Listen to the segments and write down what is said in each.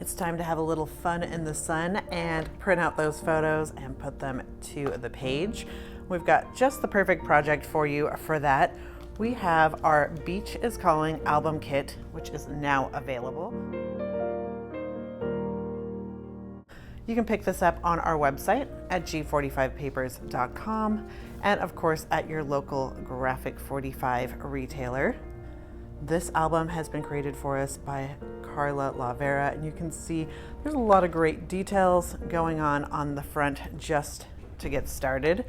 It's time to have a little fun in the sun and print out those photos and put them to the page. We've got just the perfect project for you for that. We have our Beach is Calling album kit, which is now available. You can pick this up on our website at g45papers.com and of course at your local Graphic 45 retailer. This album has been created for us by Carla Lavera, and you can see there's a lot of great details going on the front just to get started.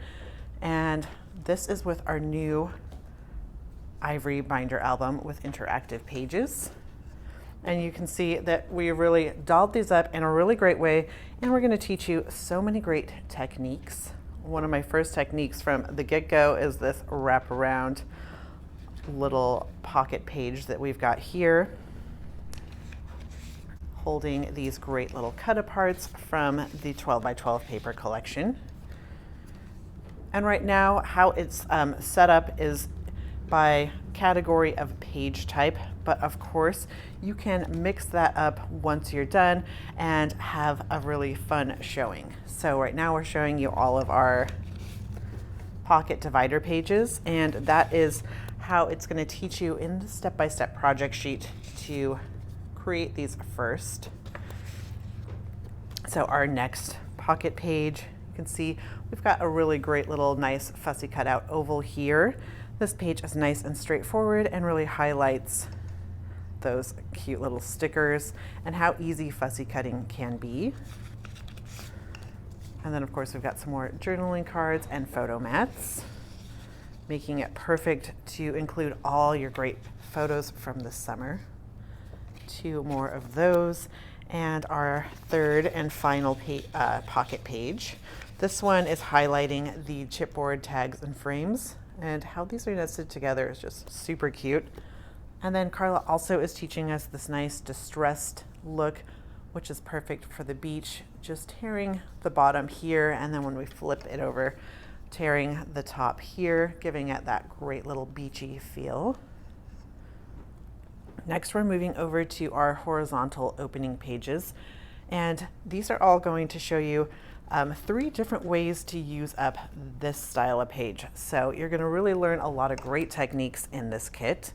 And this is with our new Ivory binder album with interactive pages. And you can see that we really dolled these up in a really great way, and we're going to teach you so many great techniques. One of my first techniques from the get-go is this wraparound little pocket page that we've got here, holding these great little cut aparts from the 12 by 12 paper collection. And right now how it's set up is by category of page type, but of course you can mix that up once you're done and have a really fun showing. So right now we're showing you all of our pocket divider pages, and that is how it's going to teach you in the step-by-step project sheet to create these first. So our next pocket page, you can see we've got a really great little nice fussy cutout oval here. This page is nice and straightforward and really highlights those cute little stickers and how easy fussy cutting can be. And then of course we've got some more journaling cards and photo mats, making it perfect to include all your great photos from the summer. Two more of those, and our third and final pocket page. This one is highlighting the chipboard tags and frames, and how these are nested together is just super cute. And then Carla also is teaching us this nice distressed look, which is perfect for the beach, just tearing the bottom here, and then when we flip it over, tearing the top here, giving it that great little beachy feel. Next, we're moving over to our horizontal opening pages, and these are all going to show you 3 different ways to use up this style of page. So you're going to really learn a lot of great techniques in this kit.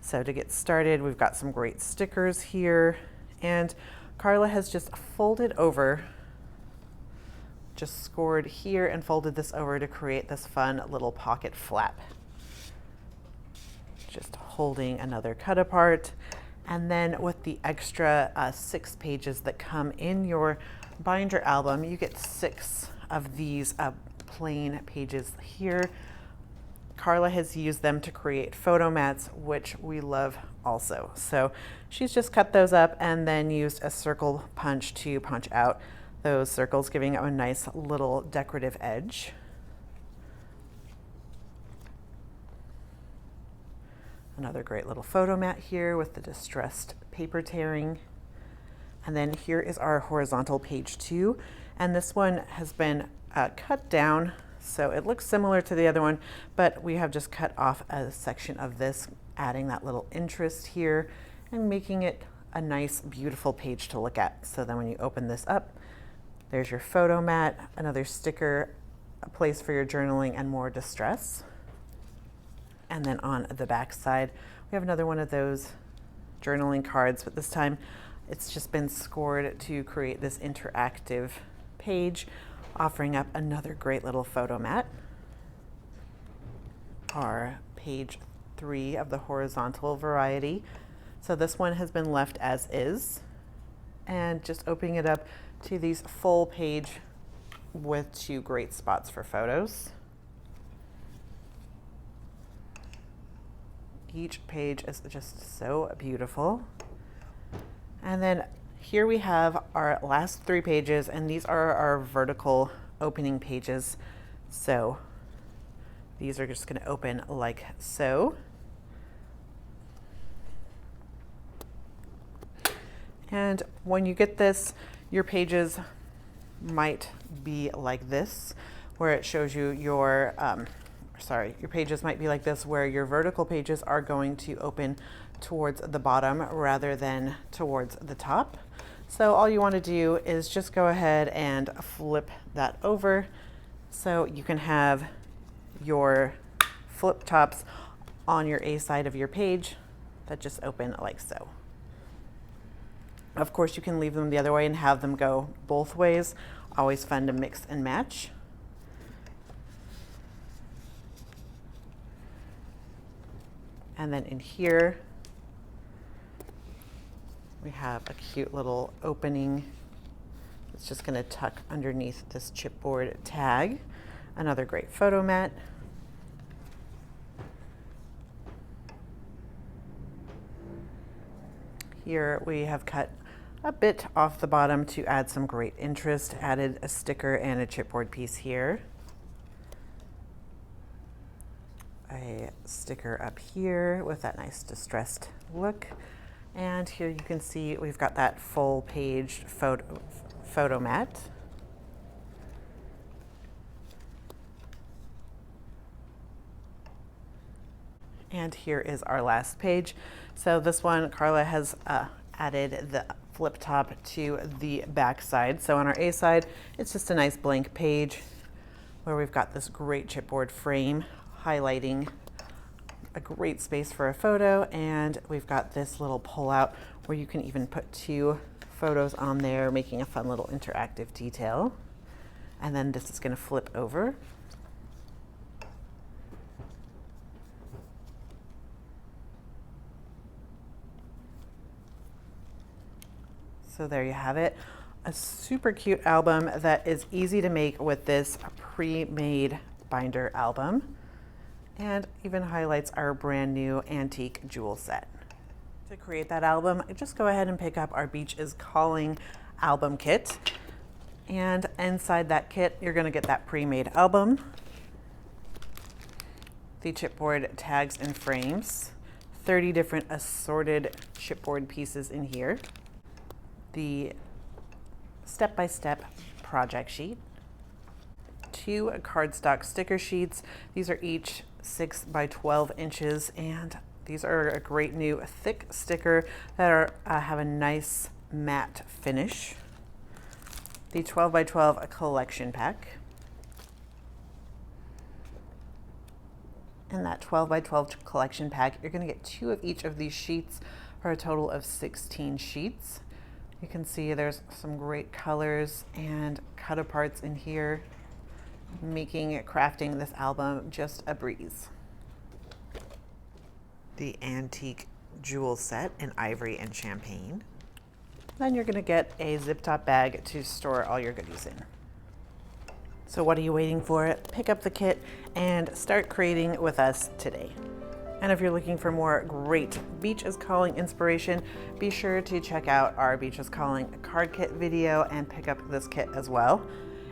So to get started, we've got some great stickers here, and Carla has just folded over, just scored here and folded this over to create this fun little pocket flap. Just holding another cut apart, and then with the extra 6 pages that come in your binder album, you get 6 of these plain pages here. Carla has used them to create photo mats, which we love also. So she's just cut those up and then used a circle punch to punch out those circles, giving it a nice little decorative edge. Another great little photo mat here with the distressed paper tearing. And then here is our horizontal page 2, and this one has been cut down, so it looks similar to the other one, but we have just cut off a section of this, adding that little interest here and making it a nice, beautiful page to look at. So then when you open this up, there's your photo mat, another sticker, a place for your journaling and more distress. And then on the back side, we have another one of those journaling cards, but this time it's just been scored to create this interactive page, offering up another great little photo mat. Our page 3 of the horizontal variety. So this one has been left as is, and just opening it up to these full page with 2 great spots for photos. Each page is just so beautiful. And then here we have our last 3 pages, and these are our vertical opening pages. So these are just going to open like so. And when you get this, your pages might be like this, where it shows you your, your pages might be like this, where your vertical pages are going to open towards the bottom rather than towards the top. So all you want to do is just go ahead and flip that over so you can have your flip tops on your A side of your page that just open like so. Of course, you can leave them the other way and have them go both ways. Always fun to mix and match. And then in here, we have a cute little opening. It's just going to tuck underneath this chipboard tag. Another great photo mat. Here we have cut a bit off the bottom to add some great interest. Added a sticker and a chipboard piece here. A sticker up here with that nice distressed look. And here you can see we've got that full page photo mat. And here is our last page. So this one, Carla has added the flip top to the back side. So on our A side, it's just a nice blank page where we've got this great chipboard frame highlighting a great space for a photo. And we've got this little pull out where you can even put 2 photos on there, making a fun little interactive detail. And then this is going to flip over. So there you have it, a super cute album that is easy to make with this pre-made binder album, and even highlights our brand new antique jewel set. To create that album, just go ahead and pick up our Beach is Calling album kit. And inside that kit, you're gonna get that pre-made album, the chipboard tags and frames, 30 different assorted chipboard pieces in here, the step-by-step project sheet, 2 cardstock sticker sheets. These are each 6 by 12 inches, and these are a great new thick sticker that have a nice matte finish. The 12 by 12 collection pack. In that 12 by 12 collection pack, you're going to get 2 of each of these sheets for a total of 16 sheets. You can see there's some great colors and cut aparts in here, making crafting this album just a breeze. The antique jewel set in ivory and champagne. Then you're going to get a zip top bag to store all your goodies in. So what are you waiting for? Pick up the kit and start creating with us today. And if you're looking for more great Beach is Calling inspiration, be sure to check out our Beach is Calling card kit video and pick up this kit as well.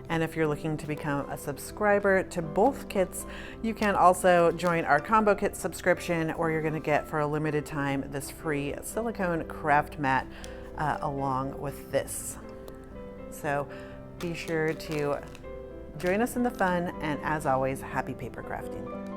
And if you're looking to become a subscriber to both kits, you can also join our combo kit subscription, where you're going to get for a limited time this free silicone craft mat along with this. So be sure to join us in the fun, and as always, happy paper crafting.